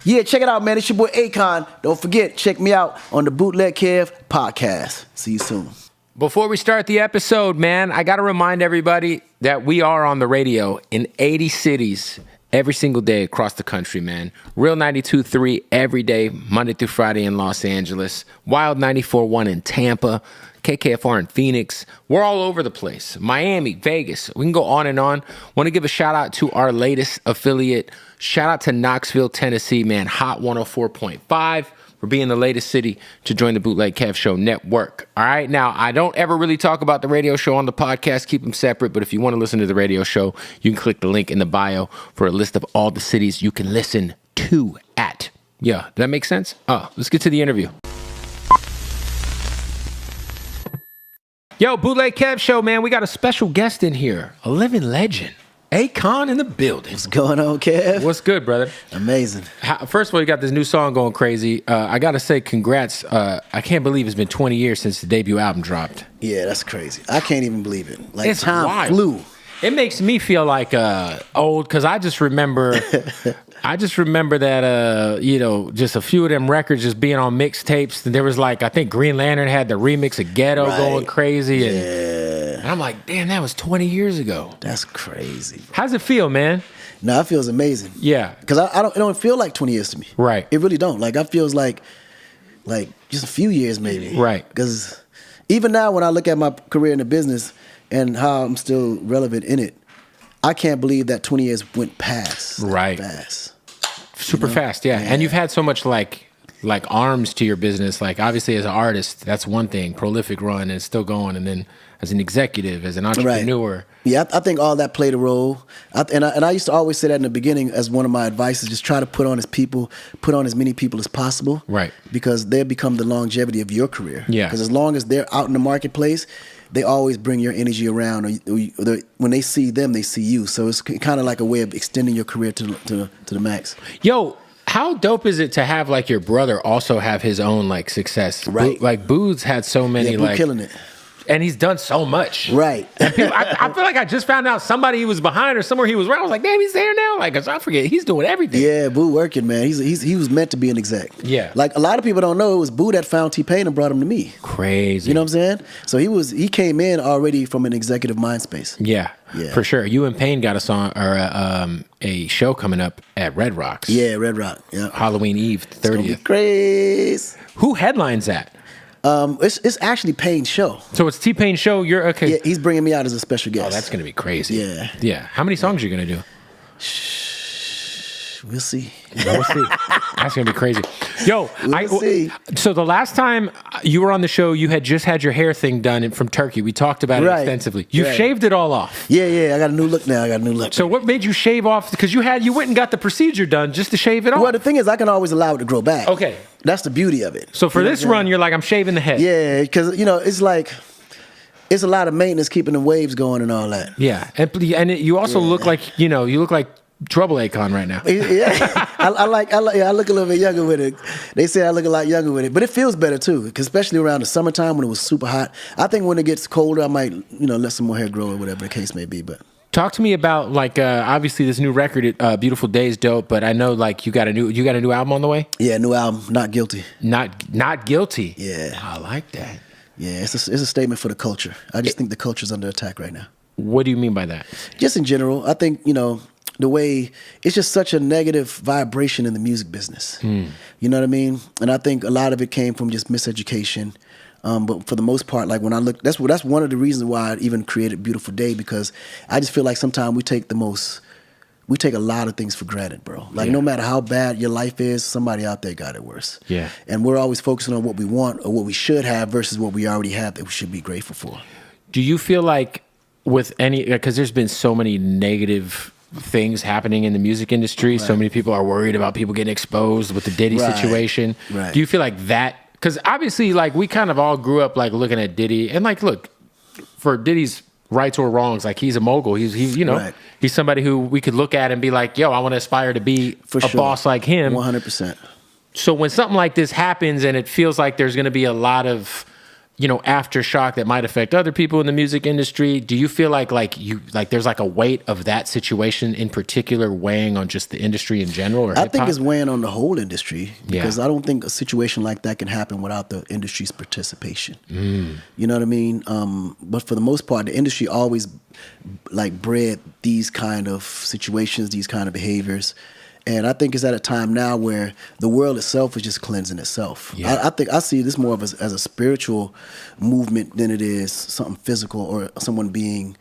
Yeah, check it out, man. It's your boy Akon. Don't forget, check me out on the Bootleg Kev podcast. See you soon. Before we start the episode, man, I got to remind everybody that we are on the radio in 80 cities every single day across the country, man. Real 92.3 every day, Monday through Friday in Los Angeles. Wild 94.1 in Tampa. KKFR in Phoenix. We're all over the place. Miami, Vegas. We can go on and on. Want to give a shout out to our latest affiliate. Shout out to Knoxville, Tennessee, man. Hot 104.5 for being the latest city to join the Bootleg Kev Show network. All right. Now, I don't ever really talk about the radio show on the podcast. Keep them separate. But if you want to listen to the radio show, you can click the link in the bio for a list of all the cities you can listen to at. Yeah. Does that make sense? Let's get to the interview. Yo, Bootleg Kev Show, man. We got a special guest in here. A living legend. Akon in the building. What's going on, Kev? What's good, brother? Amazing. First of all, you got this new song going crazy. I got to say congrats. I can't believe it's been 20 years since the debut album dropped. Yeah, that's crazy. I can't even believe it. Like, it's time wild. flew. It makes me feel like old because I just remember that, just a few of them records just being on mixtapes. There was like, I think Green Lantern had the remix of Ghetto going crazy. And I'm like, damn, that was 20 years ago. That's crazy, bro. How's it feel, man? No, it feels amazing. Yeah. Because it don't feel like 20 years to me. Right. It really don't. Like, it feels like just a few years maybe. Right. Because even now when I look at my career in the business and how I'm still relevant in it, I can't believe that 20 years went past. Right. Fast. Super fast, yeah. And you've had so much like arms to your business. Like obviously as an artist, that's one thing, prolific run and it's still going. And then as an executive, as an entrepreneur. Right. Yeah, I think all that played a role. And I used to always say that in the beginning as one of my advices, just try to put on as many people as possible. Right. Because they become the longevity of your career. Yeah. Because as long as they're out in the marketplace, they always bring your energy around. Or when they see them, they see you. So it's kind of like a way of extending your career to the max. Yo, how dope is it to have like your brother also have his own like success? Right. Like Boo's had so many Boo killing it. And he's done so much. Right. And people, I feel like I just found out somebody he was behind or somewhere he was around. I was like, damn, he's there now? Like, I forget. He's doing everything. Yeah, Boo working, man. He was meant to be an exec. Yeah. Like, a lot of people don't know it was Boo that found T-Pain and brought him to me. Crazy. You know what I'm saying? So he came in already from an executive mind space. Yeah, for sure. You and Payne got a song or a show coming up at Red Rocks. Yeah, Red Rock. Yeah. Halloween Eve, 30th. Crazy. Who headlines that? It's actually Payne's show. So it's T-Pain's show. You're okay. Yeah, he's bringing me out as a special guest. Oh, that's gonna be crazy. Yeah. Yeah. How many songs are you gonna do? We'll see. We'll see. That's gonna be crazy. Yo, We'll see. So the last time you were on the show, you had just had your hair thing done from Turkey. We talked about it extensively. You've shaved it all off. Yeah. I got a new look now. So what made you shave off? Because you went and got the procedure done just to shave it off. Well, the thing is, I can always allow it to grow back. Okay. That's the beauty of it. So for this run, you're like, I'm shaving the head. Yeah, because it's like it's a lot of maintenance keeping the waves going and all that. Yeah, and you also look like you look like Trouble Akon right now. Yeah, I look a little bit younger with it. They say I look a lot younger with it, but it feels better too. Because especially around the summertime when it was super hot. I think when it gets colder, I might let some more hair grow or whatever the case may be. But talk to me about like obviously this new record, "Beautiful Day" is dope. But I know like you got a new album on the way. Yeah, new album, Not Guilty. Not Guilty. Yeah, I like that. Yeah, it's a statement for the culture. I just think the culture's under attack right now. What do you mean by that? Just in general, I think the way it's just such a negative vibration in the music business. You know what I mean? And I think a lot of it came from just miseducation. But for the most part, like when I look, that's one of the reasons why I even created Beautiful Day, because I just feel like sometimes we take a lot of things for granted, bro. Like no matter how bad your life is, somebody out there got it worse. Yeah. And we're always focusing on what we want or what we should have versus what we already have that we should be grateful for. Do you feel like because there's been so many negative things happening in the music industry. So many people are worried about people getting exposed with the Diddy situation. Right. Do you feel like that? Because obviously, like, we kind of all grew up like looking at Diddy, and like, look, for Diddy's rights or wrongs, like, he's a mogul. He's he's somebody who we could look at and be like, yo, I want to aspire to be boss like him. 100%. So when something like this happens and it feels like there's going to be a lot of aftershock that might affect other people in the music industry? Do you feel like there's like a weight of that situation in particular weighing on just the industry in general, or I think it's weighing on the whole industry, because Yeah. I don't think a situation like that can happen without the industry's participation. You know what I mean? But for the most part, the industry always like bred these kind of situations, these kind of behaviors. And I think it's at a time now where the world itself is just cleansing itself. Yeah. I think I see this more of as a spiritual movement than it is something physical or someone being,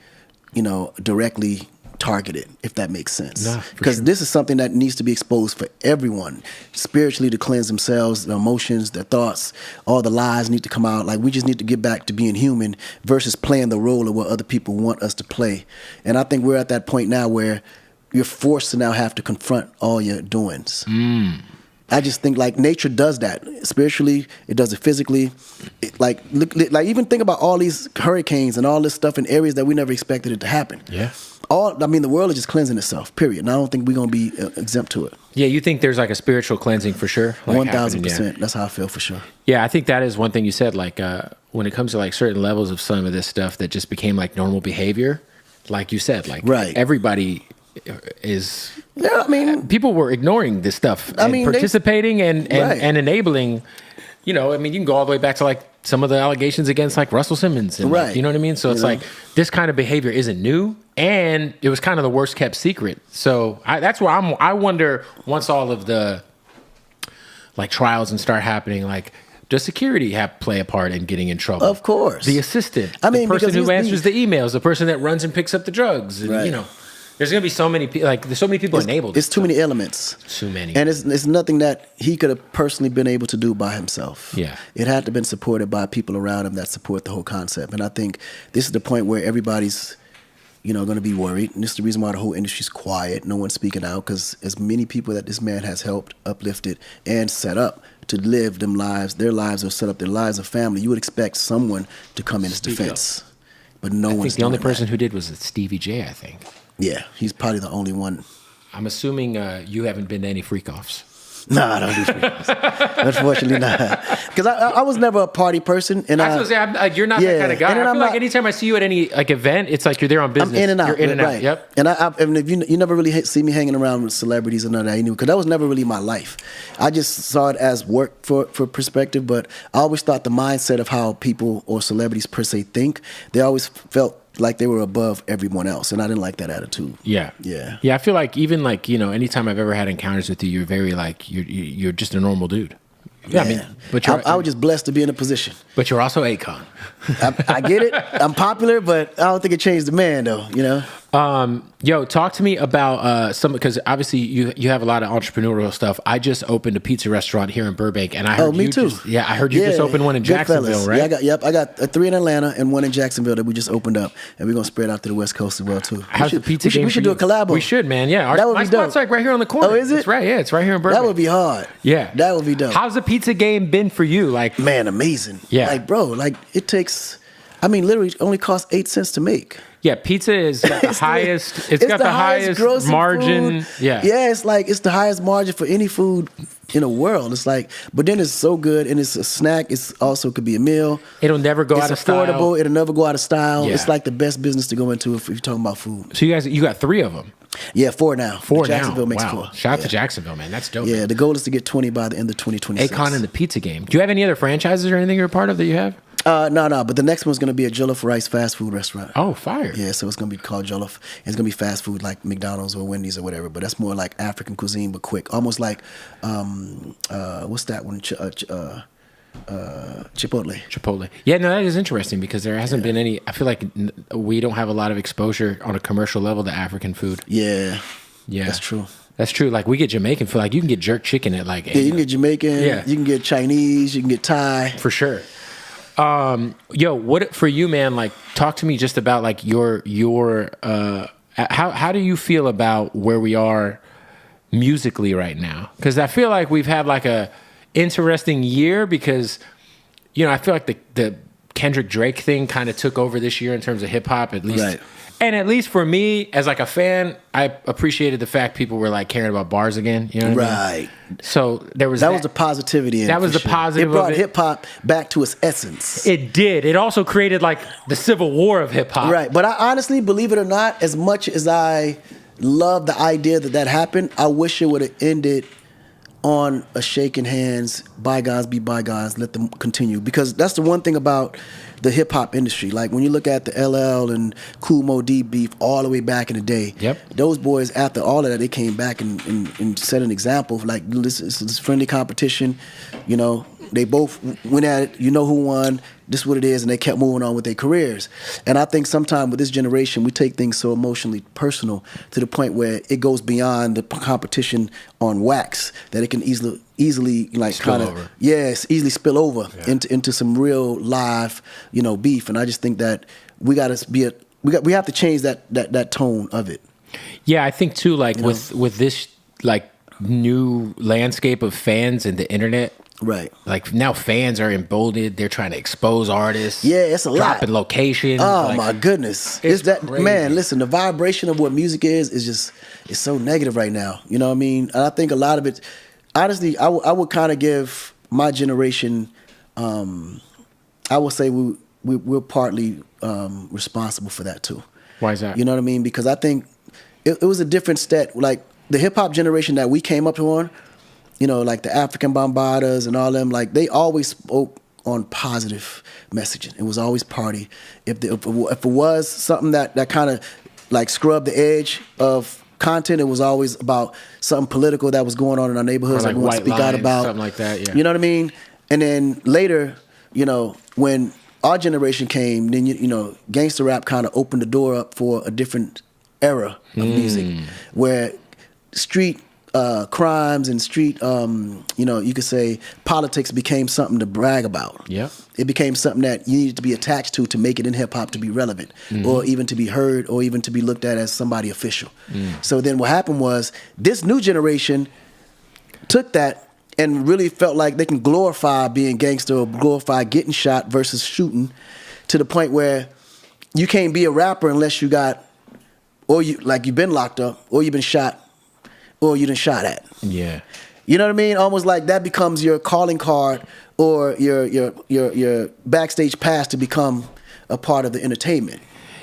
directly targeted, if that makes sense. Nah, for Because sure. this is something that needs to be exposed for everyone, spiritually, to cleanse themselves, their emotions, their thoughts, all the lies need to come out. Like, we just need to get back to being human versus playing the role of what other people want us to play. And I think we're at that point now where you're forced to now have to confront all your doings. I just think like nature does that spiritually. It does it physically. Like even think about all these hurricanes and all this stuff in areas that we never expected it to happen. Yeah. The world is just cleansing itself, period. And I don't think we're going to be exempt to it. Yeah, you think there's like a spiritual cleansing for sure? Like 1,000%. happening, That's how I feel for sure. Yeah, I think that is one thing you said. Like when it comes to like certain levels of some of this stuff that just became like normal behavior, like you said, like Right. everybody is. Yeah, I mean, People were ignoring this stuff and mean, participating and Right. enabling. You can go all the way back to like some of the allegations against like Russell Simmons. And, Right. you know what I mean? So it's like this kind of behavior isn't new, and it was kind of the worst kept secret. So that's where I wonder, once all of the like trials and start happening, like, does security play a part in getting in trouble? Of course. The assistant, I mean, the person because who answers the emails, the person that runs and picks up the drugs, and, Right. there's gonna be so many people. Like, there's so many people enabled. It's too many elements. Too many. And it's nothing that he could have personally been able to do by himself. Yeah. It had to have been supported by people around him that support the whole concept. And I think this is the point where everybody's, going to be worried. And this is the reason why the whole industry's quiet. No one's speaking out, because as many people that this man has helped, uplifted, and set up to live their lives or set up their lives of family, you would expect someone to come in his defense. But no I one's think the only doing that. person who did was Stevie J. I think. Yeah, he's probably the only one. I'm assuming you haven't been to any freak offs. No, I don't do freak-offs. Unfortunately not. Because I was never a party person. And I was gonna say, you're not that kind of guy. and then I I'm feel like not- anytime I see you at any like event, it's like you're there on business. I'm in and out. You're in and out. right. Yep. And and if you never really see me hanging around with celebrities or none of that, because that was never really my life. I just saw it as work for perspective, but I always thought the mindset of how people or celebrities per se think, they always felt like they were above everyone else, and I didn't like that attitude. Yeah. Yeah. I feel like even like anytime I've ever had encounters with you, you're very like you're just a normal dude. Yeah, I mean, but I was just blessed to be in a position. But you're also Akon. I get it. I'm popular, but I don't think it changed the man, though. Yo, talk to me about because obviously you have a lot of entrepreneurial stuff. I just opened a pizza restaurant here in Burbank, and I heard me too. I heard you just opened one in Jacksonville, Goodfellas. right? Yeah, I got 3 in Atlanta and 1 in Jacksonville that we just opened up, and we're gonna spread out to the West Coast as well too. How's the pizza game? We should do a collab. We should, man. Yeah, that would my be dope. spot's like right here on the corner. Oh, is it? It's right. Yeah, it's right here in Burbank. That would be hard. Yeah, that would be dope. How's the pizza game been for you? Like, man, amazing. Yeah, like bro, like it takes. I mean, literally, it only costs 8 cents to make. Yeah, pizza is got the highest. It's got the highest grossing margin. Food. Yeah, it's the highest margin for any food in the world. It's like, but then it's so good, and it's a snack. It's also could be a meal. It'll never go out of style. It's affordable. It'll never go out of style. Yeah. It's like the best business to go into if you're talking about food. So you got 3 of them. Yeah, 4 now. 4 Jacksonville now. makes Wow. 4. Shout out to Jacksonville, man. That's dope. Yeah, man. the goal is to get 20 by the end of 2026. Akon and the pizza game. Do you have any other franchises or anything you're a part of that you have? No, but the next one's going to be a Jollof Rice fast food restaurant. Oh, fire. Yeah, so it's going to be called Jollof. It's going to be fast food like McDonald's or Wendy's or whatever, but that's more like African cuisine, but quick. Almost like, what's that one? Chipotle. Chipotle. Yeah, no, that is interesting because there hasn't been any. I feel like we don't have a lot of exposure on a commercial level to African food. Yeah. Yeah. That's true. That's true. Like we get Jamaican food. Like you can get jerk chicken at like. Yeah, you can get Jamaican. Yeah. You can get Chinese. You can get Thai. For sure. Yo, what for you, man? Like, talk to me just about like your how do you feel about where we are musically right now? Because I feel like we've had like a interesting year because I feel like the Kendrick Drake thing kind of took over this year in terms of hip hop at least. Right. And at least for me, as like a fan, I appreciated the fact people were like caring about bars again. You know what I mean? So there was that was the positivity. That was the positive. It brought hip hop back to its essence. It did. It also created like the civil war of hip hop. Right. But I honestly, believe it or not, as much as I love the idea that happened, I wish it would have ended on a shaking hands, bygones be bygones, let them continue. Because that's the one thing about the hip hop industry. Like when you look at the LL and Kool Mo D beef all the way back in the day, those boys, after all of that, they came back and set an example. Like, this friendly competition, you know, they both went at it, you know who won, this is what it is, and they kept moving on with their careers. And I think sometimes with this generation, we take things so emotionally personal to the point where it goes beyond the competition on wax that it can easily like kind of easily spill over into some real live, you know, beef. And I just think that we got to we have to change that tone of it. Yeah, I think too, like with this like new landscape of fans and the internet. Right. Like now fans are emboldened. They're trying to expose artists. Yeah, it's a lot. Dropping locations. Oh, like, my goodness. It's that crazy. Man, listen, the vibration of what music is just, it's so negative right now. You know what I mean? And I think a lot of it, honestly, I would kind of give my generation, I would say we're partly responsible for that too. Why is that? You know what I mean? Because I think it was a different step. Like the hip hop generation that we came up on, you know, like the African Bombadas and all them, like they always spoke on positive messaging. It was always party. If it was something that kind of like scrubbed the edge of content, it was always about something political that was going on in our neighborhoods or like that we want to speak out about. Something like that, yeah. You know what I mean? And then later, you know, when our generation came, then, you know, gangster rap kind of opened the door up for a different era of music where street crimes and street, you know, you could say politics became something to brag about. Yeah. It became something that you needed to be attached to make it in hip hop to be relevant or even to be heard or even to be looked at as somebody official. So then what happened was this new generation took that and really felt like they can glorify being gangster or glorify getting shot versus shooting to the point where you can't be a rapper unless you got, or you like you've been locked up or you've been shot or you done shot at. Yeah. You know what I mean? Almost like that becomes your calling card or your backstage pass to become a part of the entertainment.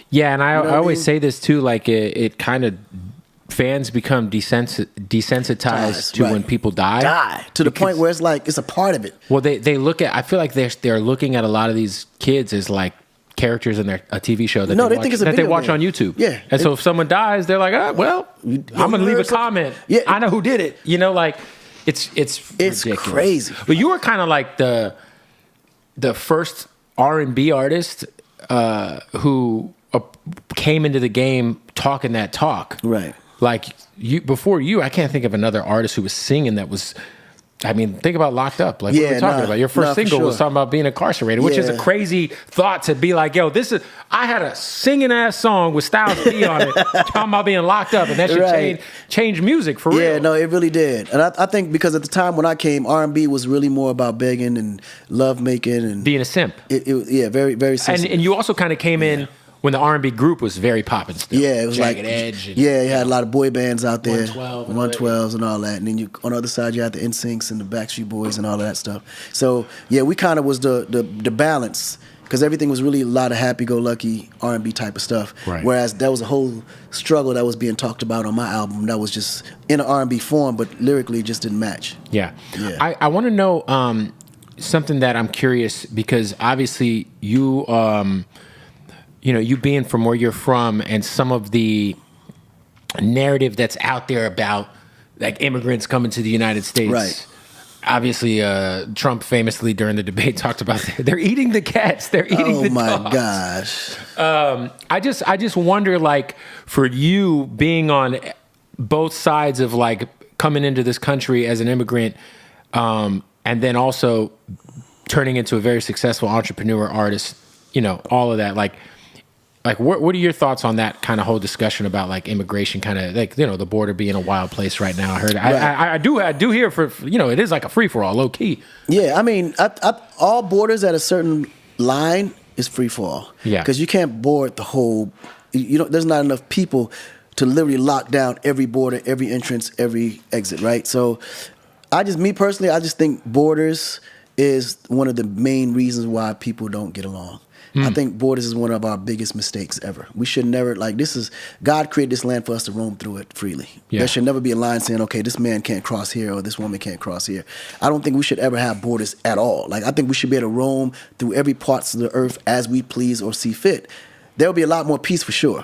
Yeah, and I always mean? say this too, like it kind of, fans become desensitized to when people die. To the point where it's like, it's a part of it. Well, they look at, I feel like they're looking at a lot of these kids as like characters in a TV show that they think it's a that they video watch game. on YouTube. Yeah. And so if someone dies, they're like, well, I'm going to leave a comment. Yeah. I know who did it. You know, like it's ridiculous. Crazy. But you were kind of like the first R&B artist who came into the game talking that talk. Right. Like before you, I can't think of another artist who was singing that was, I mean, think about Locked Up. Like we were talking about. Your first single was talking about being incarcerated, which is a crazy thought to be like, yo, I had a singing ass song with Styles P on it talking about being locked up, and that should change music for real. Yeah, no, it really did. And I think because at the time when I came, R&B was really more about begging and love making and being a simp. Very, very sensitive. And you also kind of came in when the R&B group was very popping still. Yeah, it was Jagged like Edge. And, you had a lot of boy bands out there. 112 and all that. And then on the other side you had the NSYNCs and the Backstreet Boys and all of that stuff. So yeah, we kind of was the balance because everything was really a lot of happy-go-lucky R&B type of stuff. Right. Whereas that was a whole struggle that was being talked about on my album that was just in an R&B form, but lyrically it just didn't match. Yeah. I want to know something that I'm curious because obviously you you know, you being from where you're from and some of the narrative that's out there about like immigrants coming to the United States. Right. Obviously, Trump famously during the debate talked about they're eating the cats, they're eating the dogs. Oh my gosh. I just wonder, like, for you being on both sides of like coming into this country as an immigrant, and then also turning into a very successful entrepreneur, artist, you know, all of that, like what are your thoughts on that kind of whole discussion about like immigration, kind of like, you know, the border being a wild place right now? I heard I do hear for, you know, it is like a free for all, low key. Yeah, I mean, all borders at a certain line is free for all. Yeah, because you can't board the whole there's not enough people to literally lock down every border, every entrance, every exit, right? So me personally, I just think borders is one of the main reasons why people don't get along. I think borders is one of our biggest mistakes ever. We should never, God created this land for us to roam through it freely. Yeah. There should never be a line saying, okay, this man can't cross here or this woman can't cross here. I don't think we should ever have borders at all. I think we should be able to roam through every parts of the earth as we please or see fit. There'll be a lot more peace for sure.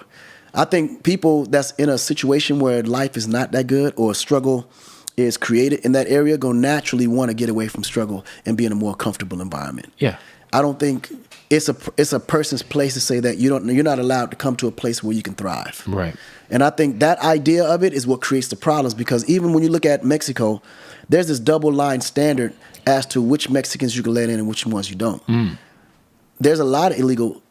I think people that's in a situation where life is not that good or struggle is created in that area gonna naturally want to get away from struggle and be in a more comfortable environment. Yeah. I don't think it's a person's place to say that you're not allowed to come to a place where you can thrive. Right. And I think that idea of it is what creates the problems, because even when you look at Mexico, there's this double line standard as to which Mexicans you can let in and which ones you don't. There's a lot of illegal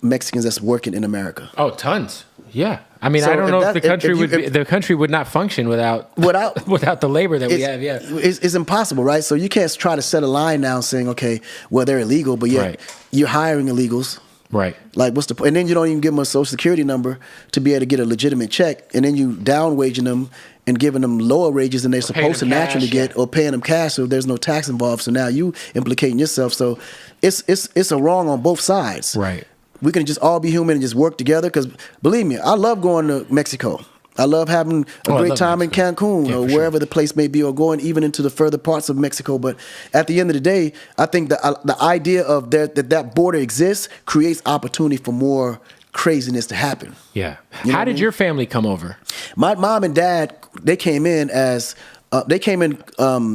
Mexicans that's working in America. Oh, tons. Yeah. I mean, I don't know if the country would not function without the labor that we have. Yeah. It's impossible, right? So you can't try to set a line now saying, okay, well, they're illegal, but yet you're hiring illegals. Right. Like, what's the point? And then you don't even give them a social security number to be able to get a legitimate check. And then you down waging them and giving them lower wages than they're supposed to naturally get, or paying them cash so there's no tax involved. So now you implicating yourself. So it's a wrong on both sides. Right. We can just all be human and just work together, because believe me, I love going to Mexico. I love having a great time in Cancun or wherever the place may be, or going even into the further parts of Mexico. But at the end of the day, I think the idea of that border exists creates opportunity for more craziness to happen. Yeah. How did your family come over? My mom and dad, they came in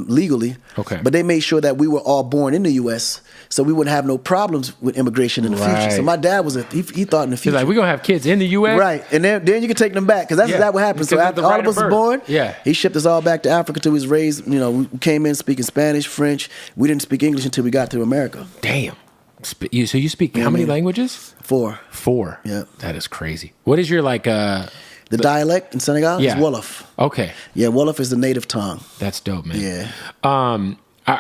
legally, but they made sure that we were all born in the U.S., so we wouldn't have no problems with immigration in the future. So my dad he thought in the future. He's like, we're going to have kids in the U.S.? Right. And then you can take them back, because that's exactly what happened. So after all of us were born, he shipped us all back to Africa till we was raised. We came in speaking Spanish, French. We didn't speak English until we got to America. Damn. So you speak how many languages? 4. 4? Yeah. That is crazy. What is your, the dialect in Senegal is Wolof. Okay. Yeah, Wolof is the native tongue. That's dope, man. Yeah.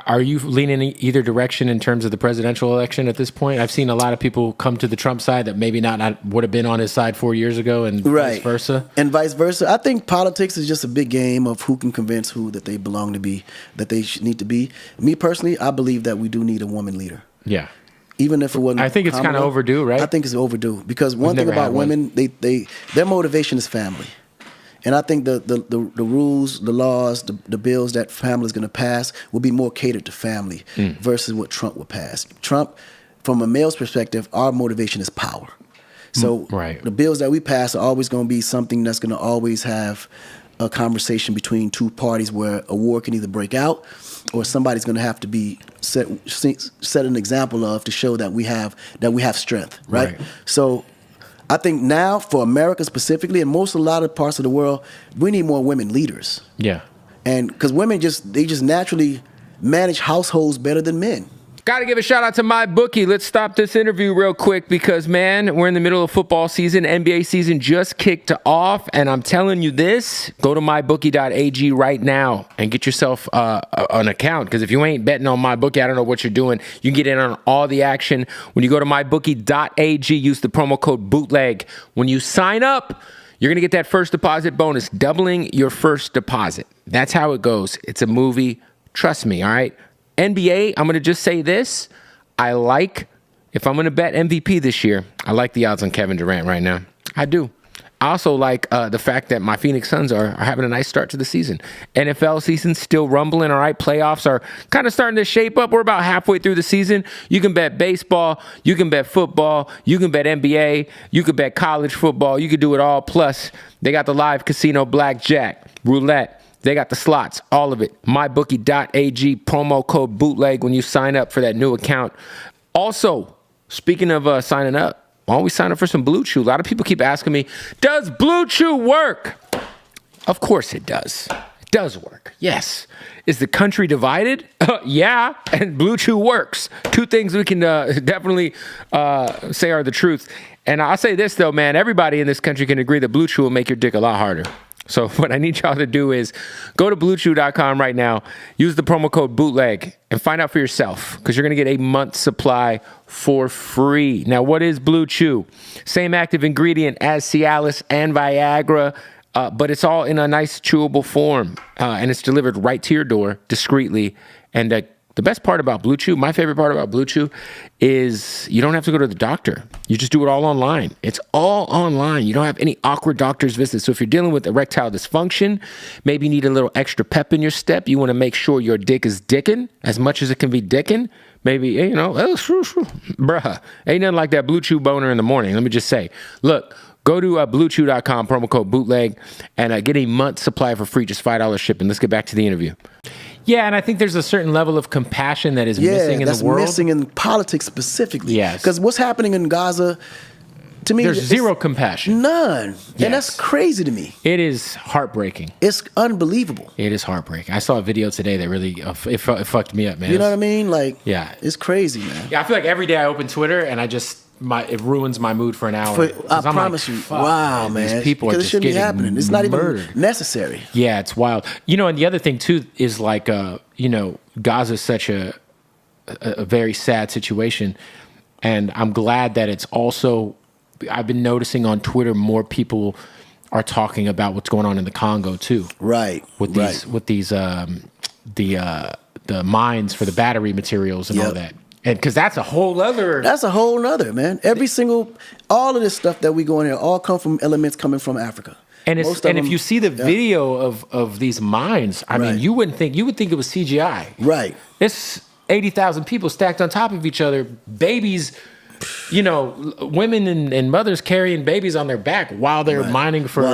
Are you leaning in either direction in terms of the presidential election at this point? I've seen a lot of people come to the Trump side that maybe not would have been on his side 4 years ago, and vice versa. And vice versa. I think politics is just a big game of who can convince who that they belong to be, that they need to be. Me personally, I believe that we do need a woman leader. Yeah. Even if it wasn't, I think it's kind of overdue, right? I think it's overdue, because one thing about women, their motivation is family. And I think the rules, the laws, the bills that family is going to pass will be more catered to family versus what Trump will pass. Trump, from a male's perspective, our motivation is power. So the bills that we pass are always going to be something that's going to always have a conversation between two parties where a war can either break out, or somebody's going to have to be set an example of to show that we have strength, right? So I think now for America specifically, and a lot of parts of the world, we need more women leaders. Yeah. And because women just naturally manage households better than men. Got to give a shout out to MyBookie. Let's stop this interview real quick because, man, we're in the middle of football season. NBA season just kicked off, and I'm telling you this, go to mybookie.ag right now and get yourself an account, because if you ain't betting on MyBookie, I don't know what you're doing. You can get in on all the action. When you go to mybookie.ag, use the promo code BOOTLEG. When you sign up, you're going to get that first deposit bonus, doubling your first deposit. That's how it goes. It's a movie. Trust me, all right? NBA, I'm going to just say this. If I'm going to bet MVP this year, I like the odds on Kevin Durant right now. I do. I also like the fact that my Phoenix Suns are having a nice start to the season. NFL season's still rumbling, all right? Playoffs are kind of starting to shape up. We're about halfway through the season. You can bet baseball. You can bet football. You can bet NBA. You can bet college football. You can do it all. Plus, they got the live casino blackjack, roulette. They got the slots, all of it. MyBookie.ag, promo code BOOTLEG when you sign up for that new account. Also, speaking of signing up, why don't we sign up for some Blue Chew? A lot of people keep asking me, does Blue Chew work? Of course it does. It does work, yes. Is the country divided? Yeah, and Blue Chew works. Two things we can definitely say are the truth. And I'll say this, though, man. Everybody in this country can agree that Blue Chew will make your dick a lot harder. So what I need y'all to do is go to BlueChew.com right now, use the promo code BOOTLEG, and find out for yourself, because you're going to get a month's supply for free. Now, what is Blue Chew? Same active ingredient as Cialis and Viagra, but it's all in a nice chewable form, and it's delivered right to your door discreetly. And the best part about Blue Chew, my favorite part about Blue Chew, is you don't have to go to the doctor. You just do it all online. It's all online. You don't have any awkward doctor's visits. So if you're dealing with erectile dysfunction, maybe you need a little extra pep in your step, you want to make sure your dick is dicking as much as it can be dicking. Maybe, you know, bruh, ain't nothing like that Blue Chew boner in the morning. Let me just say, look, go to BlueChew.com, promo code BOOTLEG, and get a month's supply for free, just $5 shipping. Let's get back to the interview. Yeah, and I think there's a certain level of compassion that is missing in the world. That's missing in politics specifically. Yes. Because what's happening in Gaza, to me, there's zero compassion. None. Yes. And that's crazy to me. It is heartbreaking. It's unbelievable. It is heartbreaking. I saw a video today that really, it fucked me up, man. You know what I mean? Like, yeah. It's crazy, man. Yeah, I feel like every day I open Twitter and it ruins my mood for an hour. I promise you. Wow, man. These people are just shouldn't getting be happening. It's not murdered. Even necessary. Yeah, it's wild. You know, and the other thing too is like, you know, Gaza is such a very sad situation, and I'm glad that it's also. I've been noticing on Twitter more people are talking about what's going on in the Congo too. Right. With these the mines for the battery materials and all that. And because that's a whole other... That's a whole other, man. All of this stuff that we go in here, all come from elements coming from Africa. And if you see the video of these mines, I mean, you would think it was CGI. Right. It's 80,000 people stacked on top of each other, babies, you know, women and mothers carrying babies on their back while they're mining for...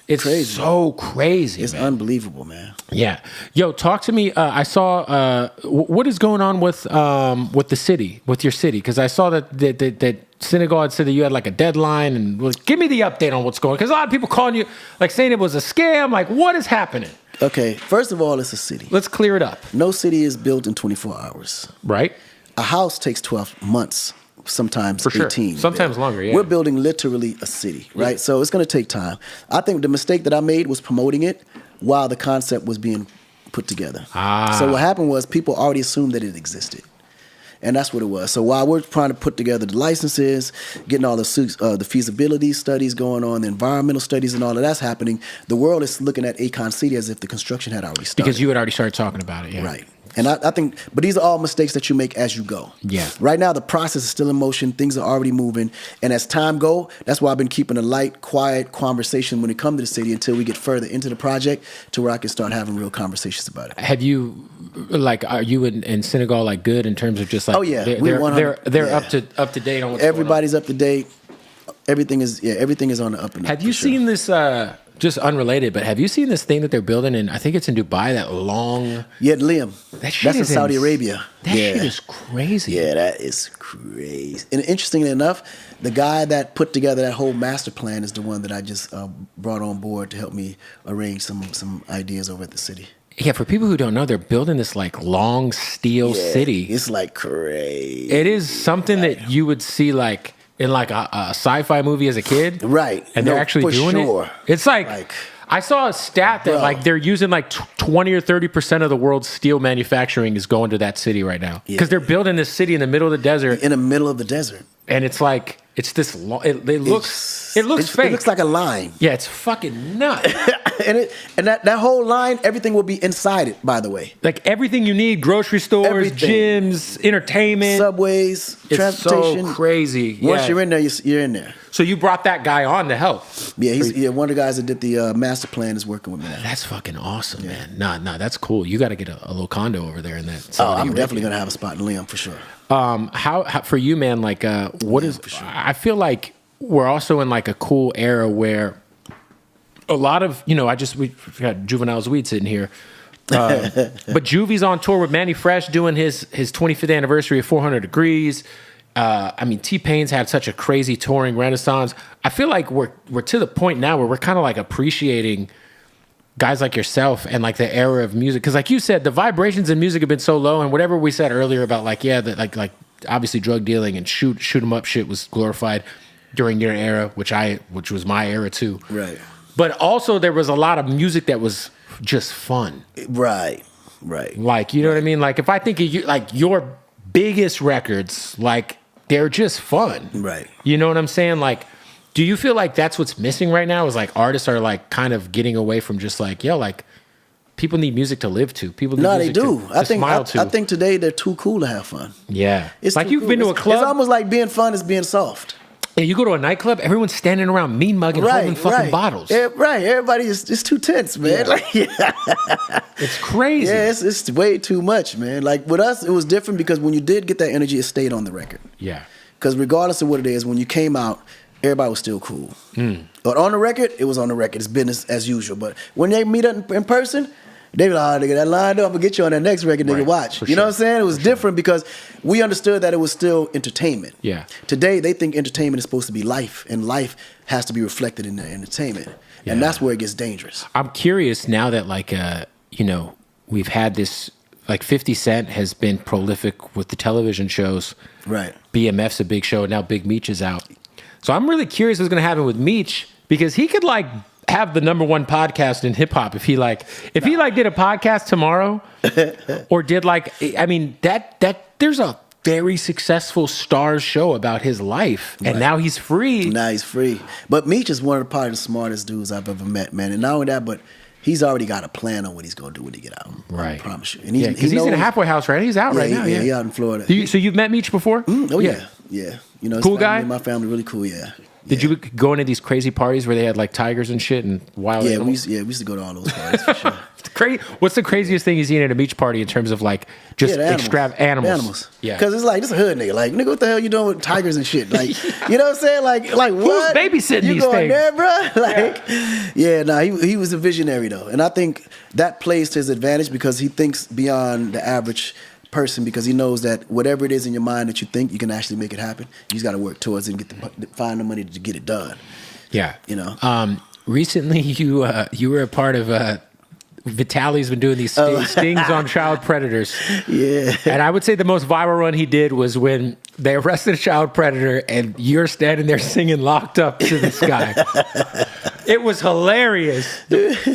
It's crazy. So crazy. It's unbelievable, man. Yeah. Yo, talk to me. I saw what is going on with the city, with your city, because I saw that Senegal had said that you had like a deadline, and give me the update on what's going on, because a lot of people calling you like saying it was a scam. Like, what is happening? Okay, first of all, it's a city. Let's clear it up. No city is built in 24 hours. Right. A house takes 12 months. Sometimes for sure. 18. Sometimes longer, yeah. We're building literally a city, right? Yeah. So it's going to take time. I think the mistake that I made was promoting it while the concept was being put together. So what happened was people already assumed that it existed. And that's what it was. So while we're trying to put together the licenses, getting all the feasibility studies going on, the environmental studies and all of that's happening, the world is looking at Akon City as if the construction had already started. Because you had already started talking about it, yeah. Right. And I think, but these are all mistakes that you make as you go. Yeah. Right now, the process is still in motion. Things are already moving. And as time go, that's why I've been keeping a light, quiet conversation when it comes to the city until we get further into the project to where I can start having real conversations about it. Have you, like, are you in Senegal, like, good in terms of just like, oh, yeah. They're up to date on what's Everybody's going on? up to date. Everything is on the up and up. Have you seen this, just unrelated, but have you seen this thing that they're building in, I think it's in Dubai, that long... Yeah, Liam. That's in Saudi Arabia. That shit is crazy. Yeah, that is crazy. And interestingly enough, the guy that put together that whole master plan is the one that I just brought on board to help me arrange some ideas over at the city. Yeah, for people who don't know, they're building this like long steel city. It's like crazy. It is something that you would see like in like a sci-fi movie as a kid. Right. And they're actually doing it. It's like I saw a stat that like they're using like 20 or 30% of the world's steel manufacturing is going to that city right now. Because they're building this city in the middle of the desert. In the middle of the desert. And it's like, it's this, it looks fake. It looks like a line. Yeah, it's fucking nuts. and that whole line, everything will be inside it, by the way. Like everything you need, grocery stores, gyms, entertainment. Subways, transportation. It's so crazy. Once you're in there, you're in there. So you brought that guy on to help. Yeah, one of the guys that did the master plan is working with me now. That's fucking awesome, man. Nah, that's cool. You got to get a little condo over there in that. I'm definitely going to have a spot in Liam for sure. How for you, man, like what is, sure. I feel like we're also in like a cool era where a lot of, we got Juvenile's Weed sitting here. But Juvie's on tour with Manny Fresh doing his 25th anniversary of 400 Degrees. T-Pain's had such a crazy touring renaissance. I feel like we're to the point now where we're kind of like appreciating guys like yourself and like the era of music. Because like you said, the vibrations in music have been so low, and whatever we said earlier about like, like obviously drug dealing and shoot 'em up shit was glorified during your era, which was my era too. Right. but also there was a lot of music that was just fun. Right. Like, you know what I mean? Like, if I think of you, like your biggest records, like they're just fun. Right. You know what I'm saying? Like, do you feel like that's what's missing right now? Is like artists are like kind of getting away from just like, like people need music to live to. People need music they do. to smile to. I think today they're too cool to have fun. Yeah. It's like you've cool. been to a club. It's almost like being fun is being soft. Yeah, you go to a nightclub, everyone's standing around mean mugging, holding fucking bottles. Yeah, right. Everybody is it's too tense, man. Yeah. Like, it's crazy. Yeah, it's way too much, man. Like with us, it was different because when you did get that energy, it stayed on the record. Yeah. Because regardless of what it is, when you came out, everybody was still cool. But on the record, it was on the record. It's business as usual. But when they meet up in person, they be like, oh, nigga, that lined up. I'm going to get you on that next record, nigga, watch. You know what I'm saying? It was different because we understood that it was still entertainment. Yeah. Today, they think entertainment is supposed to be life, and life has to be reflected in the entertainment. Yeah. And that's where it gets dangerous. I'm curious now that, like, we've had this, like 50 Cent has been prolific with the television shows. Right. BMF's a big show, and now Big Meech is out. So I'm really curious what's going to happen with Meech because he could, like, have the #1 podcast in hip hop if he did a podcast tomorrow or did that there's a very successful Stars show about his life and now he's free. But Meech is probably the smartest dudes I've ever met, man. And not only that, but he's already got a plan on what he's going to do when he get out. Right. I promise you. And because he's in a halfway house, right? He's out right now. Yeah, he's out in Florida. So you've met Meech before? Oh yeah. You know, cool guy. My family really cool. Yeah. Did you go into these crazy parties where they had like tigers and shit and wild animals? We used to go to all those parties for sure. What's the craziest thing you've seen at a beach party in terms of like just extravagant animals? Yeah, because it's like this a hood nigga. Like nigga, what the hell you doing with tigers and shit? Like you know what I'm saying? Like what? Who's babysitting you these going things? There, bro? He was a visionary though, and I think that plays to his advantage because he thinks beyond the average person because he knows that whatever it is in your mind that you think you can actually make it happen, you just got to work towards it and find the money to get it done. Yeah, you know. Recently, you were a part of. Vitaly's been doing these stings on child predators. Yeah, and I would say the most viral one he did was when they arrested a child predator, and you're standing there singing "Locked Up" to this guy. It was hilarious.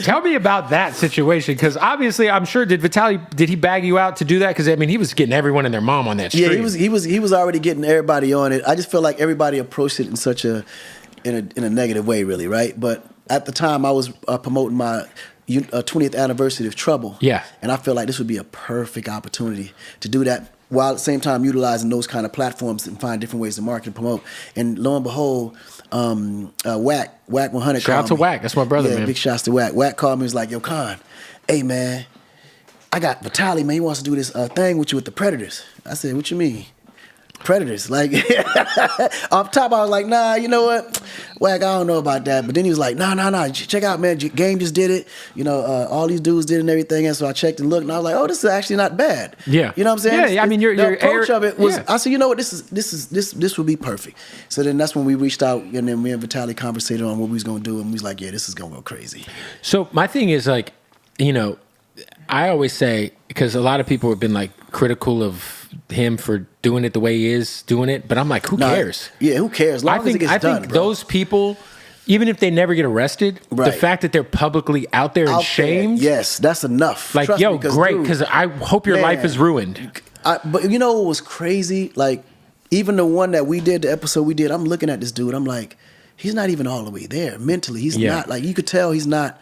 Tell me about that situation, because obviously, I'm sure did he bag you out to do that? Because I mean, he was getting everyone and their mom on that street. Yeah, he was already getting everybody on it. I just feel like everybody approached it in such in a negative way, really, right? But at the time, I was promoting my 20th anniversary of Trouble. Yeah, and I feel like this would be a perfect opportunity to do that, while at the same time utilizing those kind of platforms and find different ways to market and promote. And lo and behold, Wack 100. Shout out to Wack. That's my brother, man. Big shouts to Wack. Wack called me. Was like, yo, Con, hey man, I got Vitaly, man. He wants to do this thing with you with the Predators. I said, what you mean? Predators, like off top, I was like, nah, you know what, Wack, I don't know about that. But then he was like, nah, check out, man, Game just did it, you know, all these dudes did it and everything. And so I checked and looked, and I was like, oh, this is actually not bad. Yeah, you know what I'm saying? Yeah, I mean, the approach of it was. Yeah. I said, you know what, this would be perfect. So then that's when we reached out, and then me and Vitaly conversated on what we was gonna do, and we was like, yeah, this is gonna go crazy. So my thing is like, you know, I always say, because a lot of people have been like critical of him for doing it the way he is doing it, but I'm like, who cares? Yeah, who cares? I think those people, even if they never get arrested, the fact that they're publicly out there and shamed, yes, that's enough. Like, yo, great, because I hope your life is ruined. But you know what was crazy? Like, even the one that we did, the episode we did, I'm looking at this dude, I'm like, he's not even all the way there mentally. He's not, like, you could tell he's not.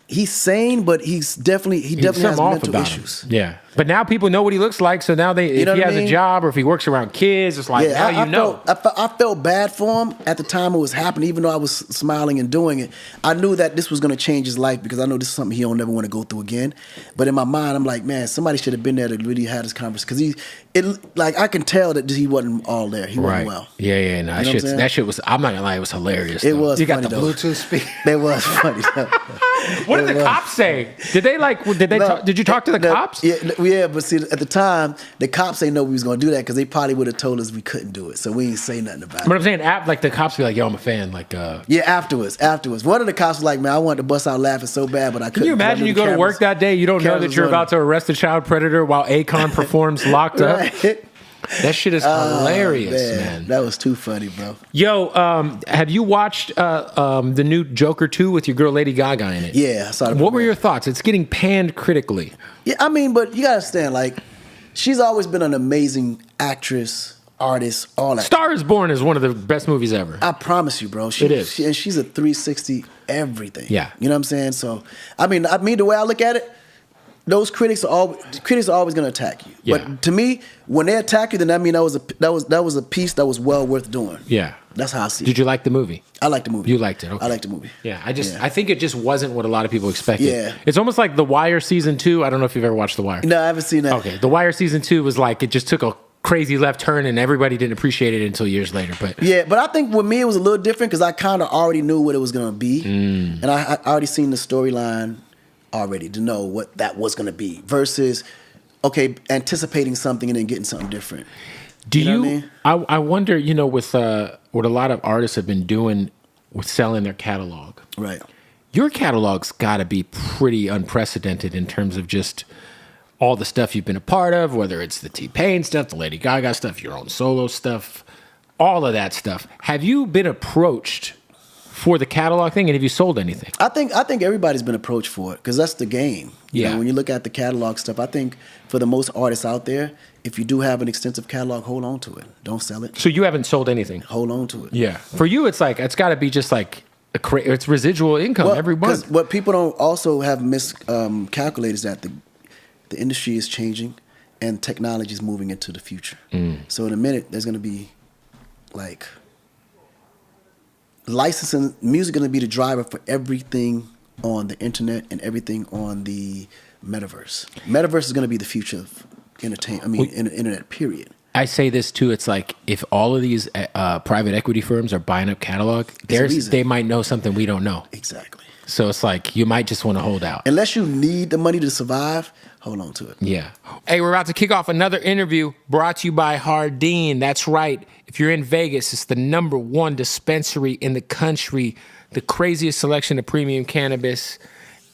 He's sane, but he definitely has mental issues. Yeah, but now people know what he looks like. So now if he has a job or if he works around kids, it's like now you know. I felt bad for him at the time it was happening, even though I was smiling and doing it. I knew that this was going to change his life because I know this is something he don't never want to go through again. But in my mind, I'm like, man, somebody should have been there to really have this conversation because I can tell that he wasn't all there. He wasn't well. Yeah. No, that shit was. I'm not gonna lie, it was hilarious. It was. You got the Bluetooth speaker. It was funny though. What did the cops say? Did you talk to the cops? Yeah, but see, at the time, the cops ain't know we was gonna do that because they probably would have told us we couldn't do it, so we ain't say nothing about it. But I'm saying, like the cops be like, "Yo, I'm a fan." Like, yeah, afterwards, one of the cops was like, "Man, I wanted to bust out laughing so bad, but I couldn't." Can you imagine you go to work that day, you don't know that you're about to arrest a child predator while Akon performs "Locked Up"? That shit is hilarious, man. That was too funny, bro. Yo, have you watched the new Joker 2 with your girl Lady Gaga in it? Yeah, I saw it. What were your thoughts? It's getting panned critically. Yeah, I mean, but you gotta understand, like, she's always been an amazing actress, artist, all that. Star is Born is one of the best movies ever. I promise you, bro. It is. And she's a 360 everything. Yeah. You know what I'm saying? So, I mean, the way I look at it, those critics are always going to attack you. Yeah. But to me, when they attack you, then that means that was a piece that was well worth doing. Yeah. That's how I see it. Did you like the movie? I liked the movie. You liked it, okay. I liked the movie. Yeah, I think it just wasn't what a lot of people expected. Yeah. It's almost like The Wire Season 2. I don't know if you've ever watched The Wire. No, I haven't seen that. Okay, The Wire Season 2 was like, it just took a crazy left turn and everybody didn't appreciate it until years later. But yeah, but I think with me it was a little different because I kind of already knew what it was going to be. And I already seen the storyline already to know what that was going to be versus, okay, anticipating something and then getting something different. Do you? Know what I mean? I wonder, you know, with what a lot of artists have been doing with selling their catalog. Right. Your catalog's got to be pretty unprecedented in terms of just all the stuff you've been a part of, whether it's the T-Pain stuff, the Lady Gaga stuff, your own solo stuff, all of that stuff. Have you been approached for the catalog thing, and have you sold anything? I think everybody's been approached for it because that's the game. You know, when you look at the catalog stuff, I think for the most artists out there, if you do have an extensive catalog, hold on to it. Don't sell it. So you haven't sold anything? Hold on to it. Yeah. For you, it's like, it's got to be just like, it's residual income every month. Because what people don't also have miscalculated is that the industry is changing and technology is moving into the future. So in a minute, there's going to be like licensing, music going to be the driver for everything on the internet and everything on the metaverse. Metaverse is going to be the future of internet, period. I say this too. It's like if all of these private equity firms are buying up catalog, they might know something we don't know. Exactly. So it's like you might just want to hold out. Unless you need the money to survive, hold on to it. Yeah. Hey, we're about to kick off another interview brought to you by Hardin. That's right. If you're in Vegas, it's the #1 dispensary in the country, the craziest selection of premium cannabis.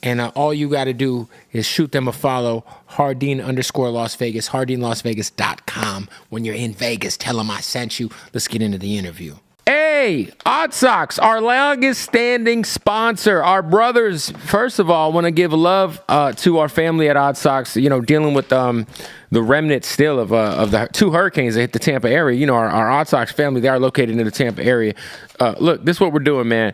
And all you got to do is shoot them a follow, Hardin_Las Vegas, HardinLasVegas.com. When you're in Vegas, tell them I sent you. Let's get into the interview. Hey, Odd Socks, our longest standing sponsor. Our brothers, first of all, want to give love to our family at Odd Socks, you know, dealing with the remnants still of the 2 hurricanes that hit the Tampa area. You know, our Odd Socks family, they are located in the Tampa area. Look, this is what we're doing, man.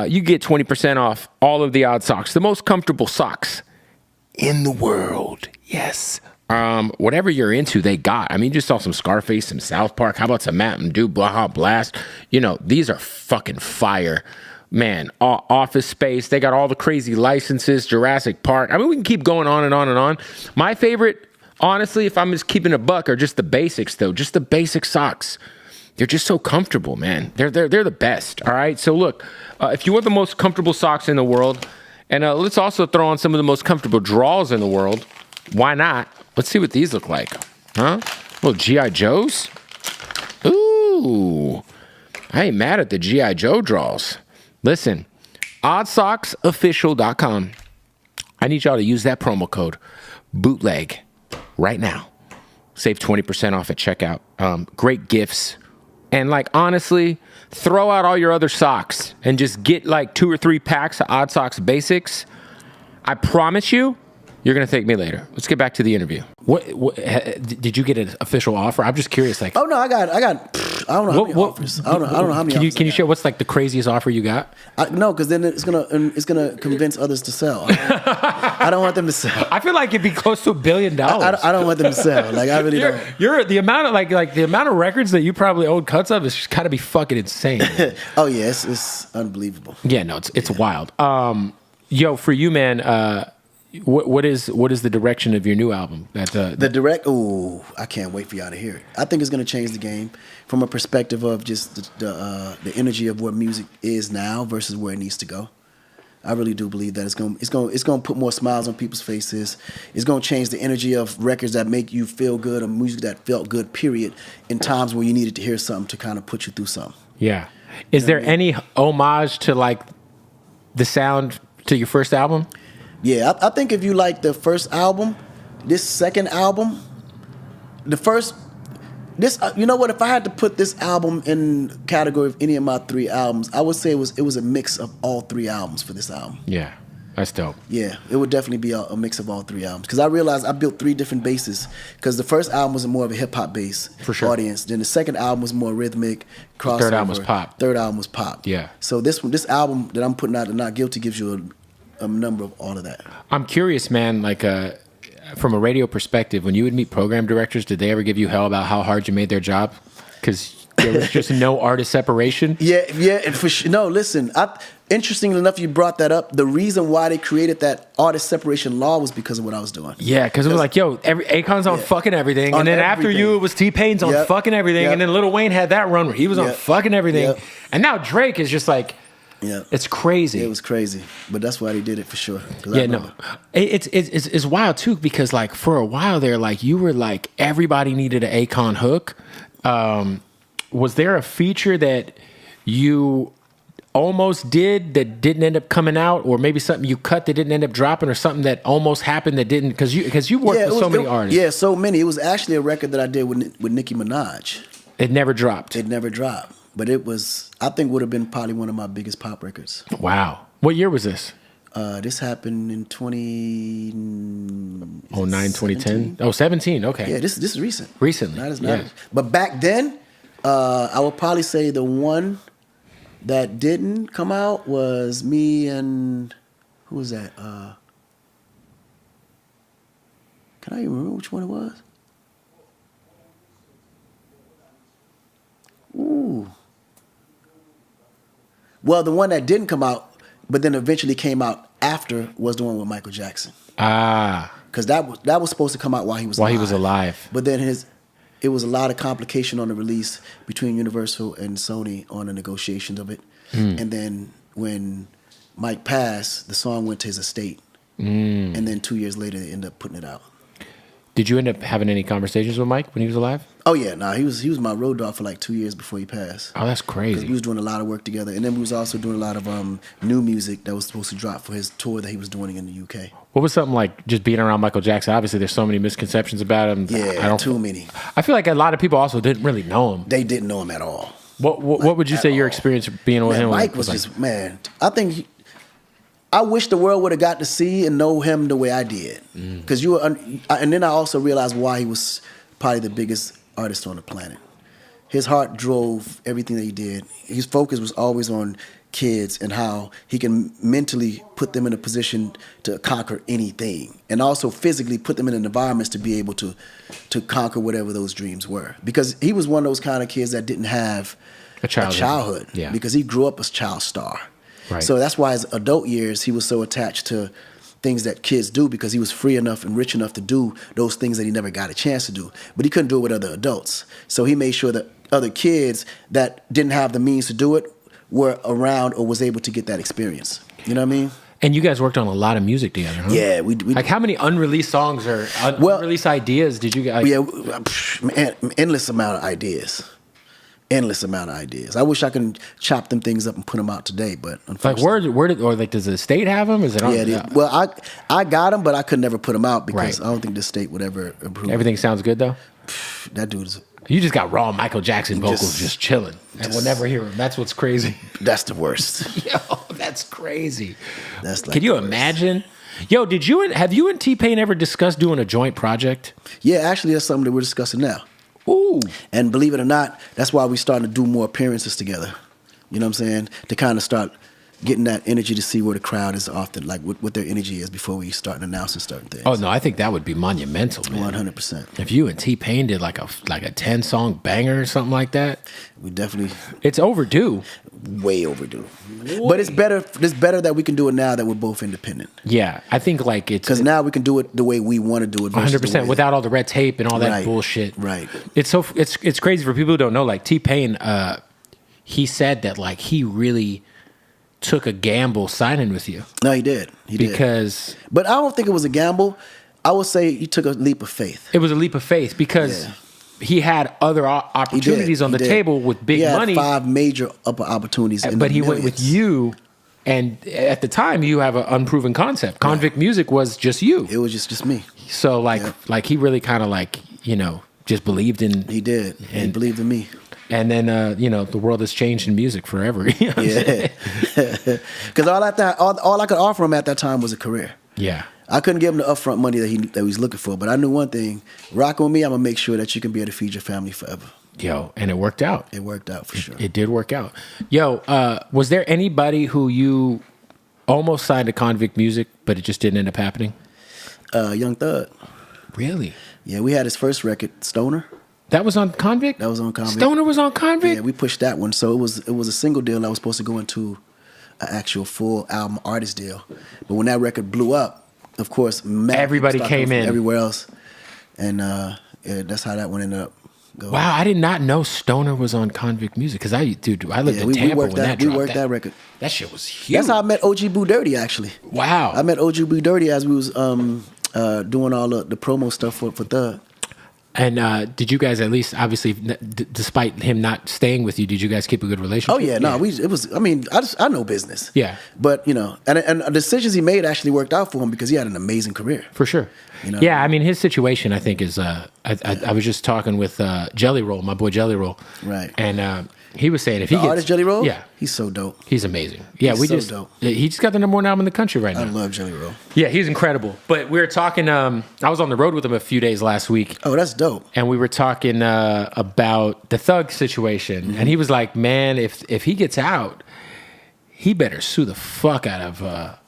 You get 20% off all of the Odd Socks, the most comfortable socks in the world. Yes. Whatever you're into, they got. I mean, you just saw some Scarface, some South Park. How about some Mountain Dew, Baja Blast? You know, these are fucking fire. Man, Office Space. They got all the crazy licenses, Jurassic Park. I mean, we can keep going on and on and on. My favorite, honestly, if I'm just keeping a buck, are just the basics, though. Just the basic socks. They're just so comfortable, man. They're the best, all right? So look, if you want the most comfortable socks in the world, and let's also throw on some of the most comfortable draws in the world. Why not? Let's see what these look like. Huh? Little G.I. Joes? Ooh. I ain't mad at the G.I. Joe draws. Listen, oddsocksofficial.com. I need y'all to use that promo code, bootleg, right now. Save 20% off at checkout. Great gifts. And like, honestly, throw out all your other socks and just get like 2 or 3 packs of Odd Socks Basics. I promise you, you're going to thank me later. Let's get back to the interview. What did you get an official offer? I'm just curious. Like, oh no, I don't know how many offers. I don't know how many. Can you share what's like the craziest offer you got? No, because then it's gonna convince others to sell. I don't want them to sell. I feel like it'd be close to $1 billion. I don't want them to sell. Like I really don't. You're the amount of like the amount of records that you probably own cuts of is just gotta be fucking insane. Oh yeah, it's unbelievable. Yeah, no, it's wild. Yo, for you, man. What is the direction of your new album? Oh, I can't wait for y'all to hear it. I think it's going to change the game from a perspective of just the energy of where music is now versus where it needs to go. I really do believe that it's going to put more smiles on people's faces. It's going to change the energy of records that make you feel good or music that felt good, period, in times where you needed to hear something to kind of put you through something. Yeah. Is there any homage to like the sound to your first album? Yeah, I think if you like the first album, this second album, the first This, you know what? If I had to put this album in category of any of my 3 albums, I would say it was a mix of all 3 albums for this album. Yeah, that's dope. Yeah, it would definitely be a mix of all 3 albums. Because I realized I built 3 different bases. Because the first album was more of a hip hop base audience. Then the second album was more rhythmic, crossover. Third album was pop. Third album was pop. Yeah. So this album that I'm putting out, The Not Guilty, gives you a number of all of that. I'm curious, man, like from a radio perspective, when you would meet program directors, did they ever give you hell about how hard you made their job? Because there was just no artist separation? Yeah, and for sure. No, listen, interestingly enough, you brought that up. The reason why they created that artist separation law was because of what I was doing. Yeah, because it was like, yo, Akon's on fucking everything. And then after you, it was T-Pain's on fucking everything. And then Lil Wayne had that run where he was on fucking everything. And now Drake is just like, it's crazy. It was crazy, but that's why they did it for sure. Yeah, no, it's wild too, because like for a while there, like you were like everybody needed an Akon hook. Was there a feature that you almost did that didn't end up coming out, or maybe something you cut that didn't end up dropping, or something that almost happened that didn't? Because you worked with so many artists. Yeah, so many. It was actually a record that I did with Nicki Minaj. It never dropped. It never dropped. But it was, I think, would have been probably one of my biggest pop records. Wow. What year was this? This happened in 2010? Oh, 17. Okay. Yeah, this is recent. Recently. But back then, I would probably say the one that didn't come out was me and, who was that? Can I even remember which one it was? Ooh. Well, the one that didn't come out, but then eventually came out after, was the one with Michael Jackson. Because that was supposed to come out while he was alive. But then it was a lot of complication on the release between Universal and Sony on the negotiations of it. And then when Mike passed, the song went to his estate. And then 2 years later, they ended up putting it out. Did you end up having any conversations with Mike when he was alive? Oh yeah, he was my road dog for like 2 years before he passed. Oh, that's crazy. We was doing a lot of work together, and then we was also doing a lot of new music that was supposed to drop for his tour that he was doing in the UK. What was something like just being around Michael Jackson? Obviously, there's so many misconceptions about him. Yeah, too many. I feel like a lot of people also didn't really know him. They didn't know him at all. What would you say your experience being with him? Mike was just, man. I think I wish the world would have got to see and know him the way I did. Because and then I also realized why he was probably the biggest artist on the planet. His heart drove everything that he did. His focus was always on kids and how he can mentally put them in a position to conquer anything, and also physically put them in environments to be able to conquer whatever those dreams were. Because he was one of those kind of kids that didn't have a childhood. Yeah. Because he grew up as a child star. Right. So that's why his adult years, he was so attached to things that kids do, because he was free enough and rich enough to do those things that he never got a chance to do. But he couldn't do it with other adults. So he made sure that other kids that didn't have the means to do it were around or was able to get that experience. You know what I mean? And you guys worked on a lot of music together, huh? Yeah, we like how many unreleased songs or unreleased ideas did you guys? Yeah, endless amount of ideas. Endless amount of ideas. I wish I could chop them things up and put them out today, but unfortunately, like where did or like does the state have them? Is it on? Yeah, well, I got them, but I could never put them out because I don't think the state would ever approve. Everything sounds good though. That dude is. You just got raw Michael Jackson vocals just chilling, and we'll never hear him. That's what's crazy. That's the worst. Yo, that's crazy. That's like. Can you imagine? Yo, have you and T-Pain ever discussed doing a joint project? Yeah, actually, that's something that we're discussing now. Ooh. And believe it or not, that's why we're starting to do more appearances together. You know what I'm saying? To kind of start getting that energy to see where the crowd is often, like what their energy is before we start announcing certain things. Oh, no, I think that would be monumental, man. 100%. If you and T-Pain did like a 10-song banger or something like that. We definitely. It's overdue. Way overdue. But it's better that we can do it now that we're both independent. Yeah, I think like it's... Because now we can do it the way we want to do it. 100%, without all the red tape and all that bullshit. Right. It's crazy for people who don't know, like T-Pain, he said that like he really took a gamble signing with you. No, he did. But I don't think it was a gamble. I would say he took a leap of faith. It was a leap of faith because he had other opportunities on the table with big money. He had 5 major upper opportunities. But he went with you, and at the time you have an unproven concept. Convict Music was just you. It was just me. So like he really kind of like, you know, just believed in. He did. And he believed in me. And then, the world has changed in music forever. You know Because all I could offer him at that time was a career. Yeah. I couldn't give him the upfront money that he was looking for, but I knew one thing: rocking with me, I'm gonna make sure that you can be able to feed your family forever. Yo, and it worked out. It worked out for sure. It did work out. Yo, was there anybody who you almost signed to Convict Music, but it just didn't end up happening? Young Thug. Really? Yeah, we had his first record, Stoner. That was on Convict? That was on Convict. Stoner was on Convict? Yeah, we pushed that one. So it was a single deal that was supposed to go into an actual full album artist deal. But when that record blew up, of course, everybody came in everywhere else, and that's how that one ended up going. Wow, I did not know Stoner was on Convict Music because I lived in Tampa when that dropped. We worked that record. That shit was huge. That's how I met OG Boo Dirty, actually. Wow. I met OG Boo Dirty as we was doing all the promo stuff for Thug. And did you guys at least, obviously, despite him not staying with you, did you guys keep a good relationship? Oh yeah, no, it was. I mean, I know business. Yeah, but and the decisions he made actually worked out for him because he had an amazing career. For sure. Yeah, I mean, his situation, I think, is. I was just talking with Jelly Roll, my boy Jelly Roll, right, and he was saying if he gets artist Jelly Roll, yeah, he's so dope. He's amazing. Yeah, he's dope. He just got the #1 album in the country right now. I love Jelly Roll. Yeah, he's incredible. But we were talking. I was on the road with him a few days last week. Oh, that's dope. And we were talking about the Thug situation, and he was like, "Man, if he gets out, he better sue the fuck out of."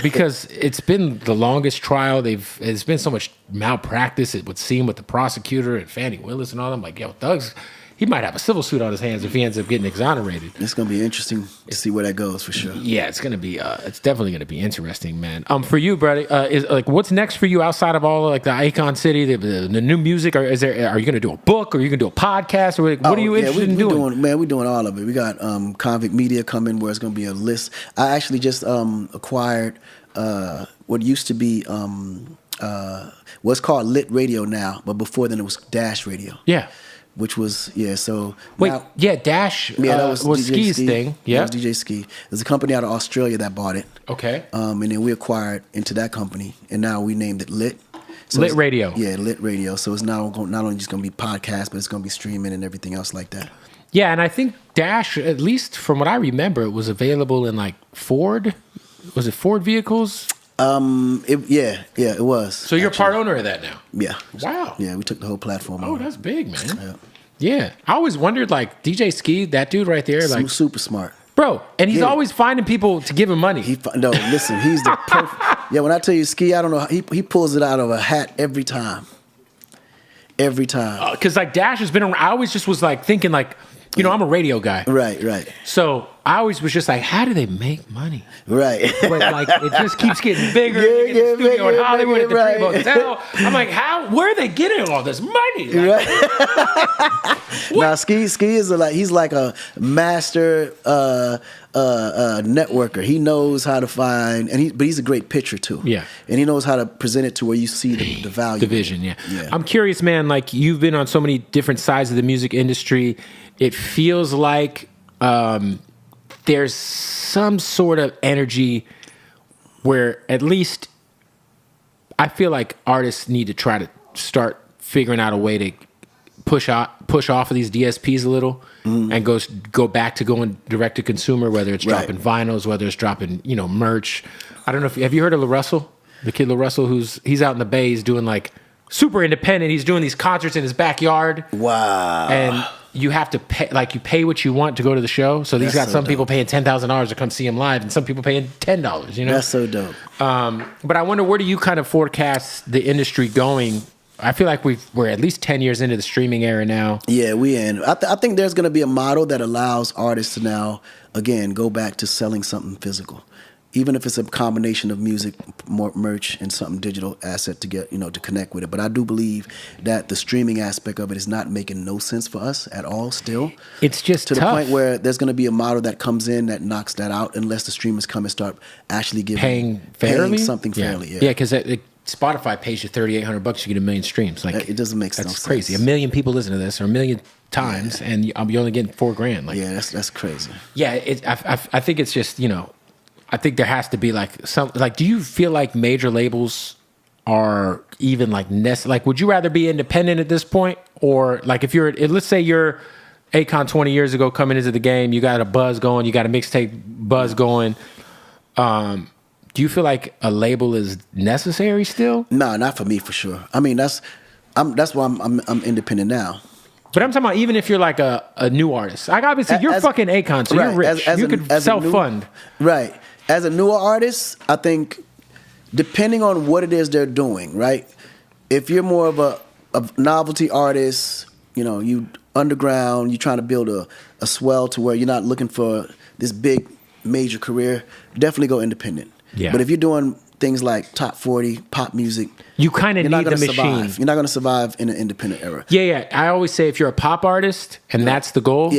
Because it's been the longest trial. There's been so much malpractice, it would seem, with the prosecutor and Fannie Willis and all. I'm like, yo, Thug's, he might have a civil suit on his hands if he ends up getting exonerated. It's gonna be interesting to see where that goes for sure. Yeah, it's gonna be. It's definitely gonna be interesting, man. For you, brother, is like what's next for you outside of all like the Akon City, the new music? Or are you gonna do a book, or are you gonna do a podcast, or what are you interested in doing? We're doing all of it. We got Convict Media coming, where it's gonna be a list. I actually just acquired what used to be what's called Lit Radio now, but before then it was Dash Radio. Yeah. Which was, so... Wait, now, Dash that was Ski's thing. Yeah. That was DJ Ski. There's a company out of Australia that bought it. Okay. And then we acquired into that company, and now we named it Lit. So Lit Radio. Yeah, Lit Radio. So it's not only just going to be podcasts, but it's going to be streaming and everything else like that. Yeah, and I think Dash, at least from what I remember, it was available in like Ford. Was it Ford vehicles? It was. So you're part owner of that now? Yeah. Wow. Yeah, we took the whole platform over. Oh, that's big, man. Yeah. I always wondered, like, DJ Ski, that dude right there, like... super smart. Bro, and he's always finding people to give him money. Listen, he's the perfect... Yeah, when I tell you Ski, I don't know, he pulls it out of a hat every time. Every time. Because, like, Dash has been around... I always just was, like, thinking, like... I'm a radio guy. Right. So I always was just like, how do they make money? Right. But like, it just keeps getting bigger. You get the studio in Hollywood at the Dream Hotel. I'm like, where are they getting all this money? Like, right. Now, Ski is he's like a master networker. He knows how to find, but he's a great pitcher too. Yeah. And he knows how to present it to where you see the value. The vision, yeah. I'm curious, man, like you've been on so many different sides of the music industry. It feels like there's some sort of energy where at least I feel like artists need to try to start figuring out a way to push off of these DSPs a little and go back to going direct to consumer, whether it's dropping vinyls, whether it's dropping, merch. I don't know have you heard of LaRussell? The kid LaRussell he's out in the Bay, he's doing like super independent. He's doing these concerts in his backyard. Wow. And you have to pay, like you pay what you want to go to the show. So he's got some people paying $10,000 to come see him live and some people paying $10, That's so dope. But I wonder, where do you kind of forecast the industry going? I feel like we're at least 10 years into the streaming era now. Yeah, we in. I think there's going to be a model that allows artists to now, again, go back to selling something physical. Even if it's a combination of music, more merch, and something digital asset to get, to connect with it. But I do believe that the streaming aspect of it is not making no sense for us at all still. It's just to tough. The point where there's going to be a model that comes in that knocks that out unless the streamers come and start actually paying something fairly. Yeah, because Spotify pays you $3,800, you get 1 million streams. Like it doesn't make that's crazy. 1 million people listen to this, or 1 million times, and you're only getting $4,000. Like, that's crazy. Yeah, I think it's just I think there has to be like some, like, do you feel like major labels are even like like, would you rather be independent at this point, or like if let's say you're Akon 20 years ago coming into the game, you got a buzz going, you got a mixtape buzz going. Do you feel like a label is necessary still? No, not for me, for sure. I mean, that's why I'm independent now. But I'm talking about even if you're like a new artist. Like obviously you're fucking Akon, so you're rich. You could self-fund. Right. As a newer artist, I think depending on what it is they're doing, right? If you're more of a novelty artist, you underground, you're trying to build a swell to where you're not looking for this big major career, definitely go independent. Yeah. But if you're doing things like top 40 pop music, you kind of need the machine. Survive. You're not going to survive in an independent era. Yeah. I always say if you're a pop artist and that's the goal,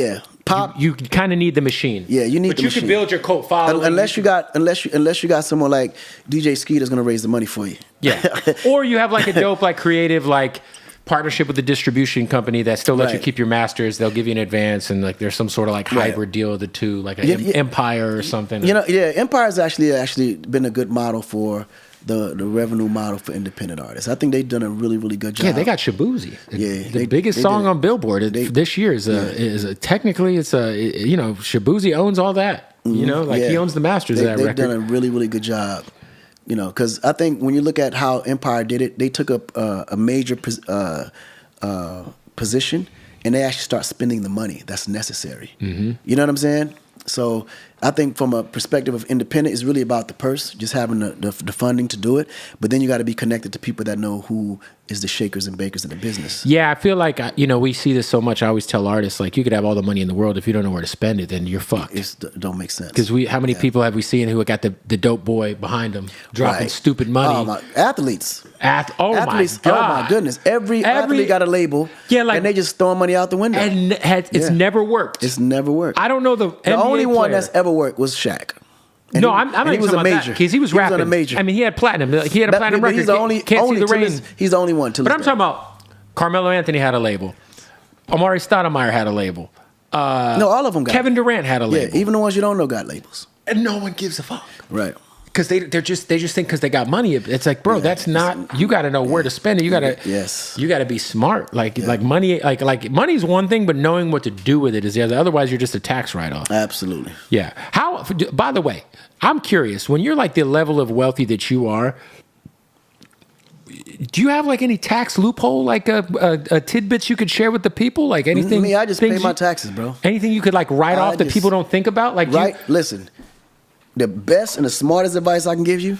pop, you kind of need the machine. Yeah, you need the machine. But you can build your cult following. Unless you got someone like DJ Ski that's going to raise the money for you. Yeah. Or you have like a dope, like creative, like partnership with a distribution company that still lets you keep your masters. They'll give you an advance, and like there's some sort of like hybrid deal of the two, like an Empire or something. Empire's actually been a good model for the revenue model for independent artists. I think they've done a really, really good job. Yeah, they got Shabuzi. Yeah, the biggest song on Billboard this year is technically Shabuzi owns all that. He owns the masters of that record. They've done a really, really good job. Because I think when you look at how Empire did it, they took up a major position and they actually start spending the money that's necessary. Mm-hmm. You know what I'm saying? So I think from a perspective of independent, it's really about the purse, just having the funding to do it. But then you got to be connected to people that know who is the shakers and bakers of the business. Yeah, I feel like, we see this so much. I always tell artists, like, you could have all the money in the world. If you don't know where to spend it, then you're fucked. It don't make sense. Because how many people have we seen who got the dope boy behind them dropping stupid money? Athletes. Athletes. Oh, my goodness. Every athlete got a label, and they just throwing money out the window. And it's never worked. It's never worked. I don't know the only one that's ever worked was Shaq. And I'm not even talking about that, because he was rapping. He was on a major. I mean, he had platinum. He had a platinum record. He's the only, Can't See the Rain. He's the only one. But I'm talking about Carmelo Anthony had a label. Amari Stoudemire had a label. No, all of them got Kevin Durant had a label. Yeah, even the ones you don't know got labels. And no one gives a fuck. Right. Because they just think because they got money, it's like, bro, that's not. You got to know where to spend it. You got to You got to be smart. Like money, like money's one thing, but knowing what to do with it is the other. Otherwise, you're just a tax write-off. Absolutely. Yeah. How? By the way, I'm curious. When you're like the level of wealthy that you are, do you have like any tax loophole, like a tidbits you could share with the people? Like anything? Me, I just pay my taxes, bro. Anything you could like write off that people don't think about? Like listen. The best and the smartest advice I can give you,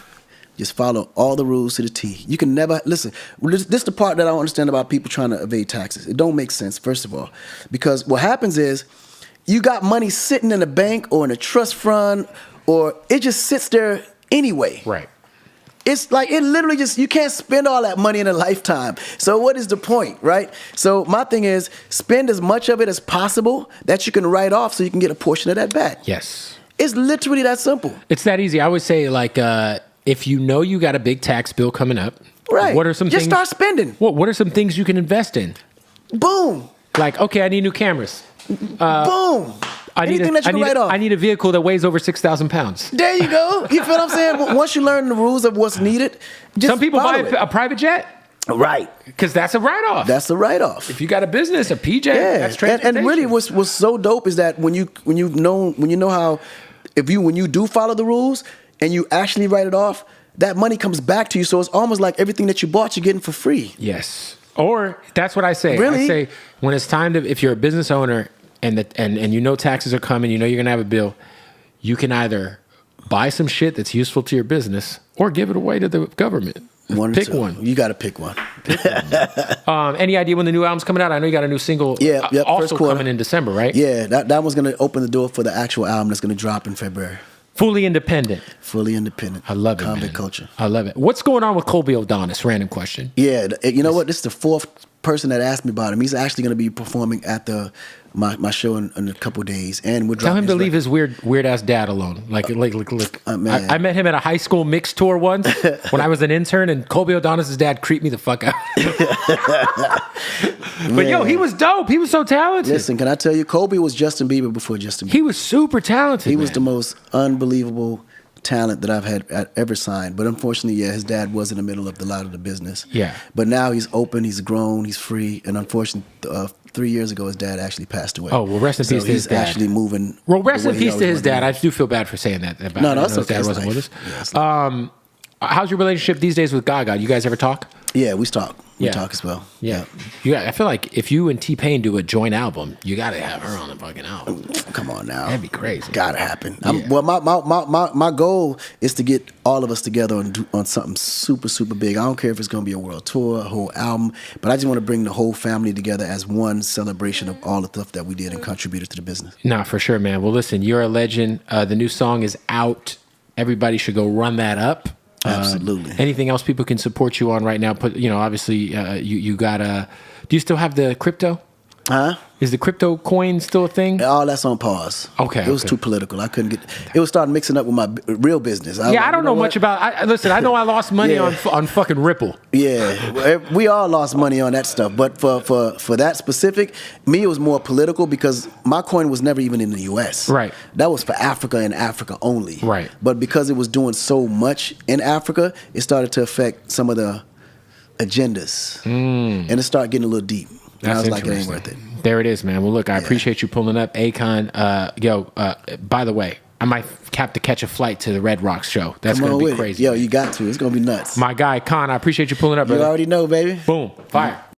just follow all the rules to the T. You can never, listen, this is the part that I don't understand about people trying to evade taxes. It don't make sense, first of all. Because what happens is, you got money sitting in a bank or in a trust fund, or it just sits there anyway. Right. It's like, it literally just, you can't spend all that money in a lifetime. So what is the point, right? So my thing is, spend as much of it as possible that you can write off so you can get a portion of that back. Yes. It's literally that simple. It's that easy. I would say, like, if you know you got a big tax bill coming up, right? What are some just things? Start spending. What are some things you can invest in? Boom. Like, okay, I need new cameras. Boom. Anything that you can write off. I need a vehicle that weighs over 6,000 pounds. There you go. You feel what I'm saying? Once you learn the rules of what's needed, just some people buy it. a private jet. Right. Because that's a write-off. That's a write-off. If you got a business, a PJ, that's transportation. And really what's so dope is that when you know how, when you do follow the rules and you actually write it off, that money comes back to you. So it's almost like everything that you bought, you're getting for free. Yes. Or that's what I say. Really? I say when it's time to, if you're a business owner and you know taxes are coming, you know you're going to have a bill, you can either buy some shit that's useful to your business or give it away to the government. Pick one. You got to pick one. Any idea when the new album's coming out? I know you got a new single also coming in December, right? Yeah, that one's going to open the door for the actual album that's going to drop in February. Fully independent. Fully independent. I love it, Convict man. culture. I love it. What's going on with Colby O'Donis? Random question. Yeah, you know what? This is the fourth person that asked me about him. He's actually going to be performing at my show in a couple of days, and we're tell him to leave his weird ass dad alone. Like I met him at a high school mix tour once when I was an intern, and Colby O'Donis' dad creeped me the fuck out. But yo, he was dope. He was so talented. Listen, can I tell you, Colby was Justin Bieber before Justin Bieber. He was super talented. He was the most unbelievable talent that I've had ever signed. But unfortunately, yeah, his dad was in the middle of a lot of the business. Yeah. But now he's open, he's grown, he's free. And unfortunately, 3 years ago, his dad actually passed away. Oh, well, rest in peace to his dad. He's actually moving. Well, rest in peace to his dad. I do feel bad for saying that. About no, that's his okay. dad wasn't with us. Yeah, how's your relationship these days with Gaga? You guys ever talk? Yeah, we talk. We Yeah. talk as well. Yeah. I feel like if you and T-Pain do a joint album, you got to have her on the fucking album. Come on now. That'd be crazy. Gotta happen. Yeah. Well, my goal is to get all of us together on something super, super big. I don't care if it's going to be a world tour, a whole album, but I just want to bring the whole family together as one celebration of all the stuff that we did and contributed to the business. Nah, for sure, man. Well, listen, you're a legend. The new song is out. Everybody should go run that up. Absolutely. Anything else people can support you on right now? Obviously, you got do you still have the crypto? Huh? Is the crypto coin still a thing? All that's on pause. Okay. It was too political. I couldn't get. It was starting mixing up with my real business. I don't know much about. Listen, I know I lost money on fucking Ripple. Yeah, we all lost money on that stuff. But for that specific, me, it was more political because my coin was never even in the U.S. Right. That was for Africa and Africa only. Right. But because it was doing so much in Africa, it started to affect some of the agendas, and it started getting a little deep. And I was like, it ain't worth it. There it is, man. Well, look, I appreciate you pulling up. Akon, by the way, I might have to catch a flight to the Red Rocks show. That's going to be crazy. Yo, you got to. It's going to be nuts. My guy, Con, I appreciate you pulling up, brother. You already know, baby. Boom. Fire.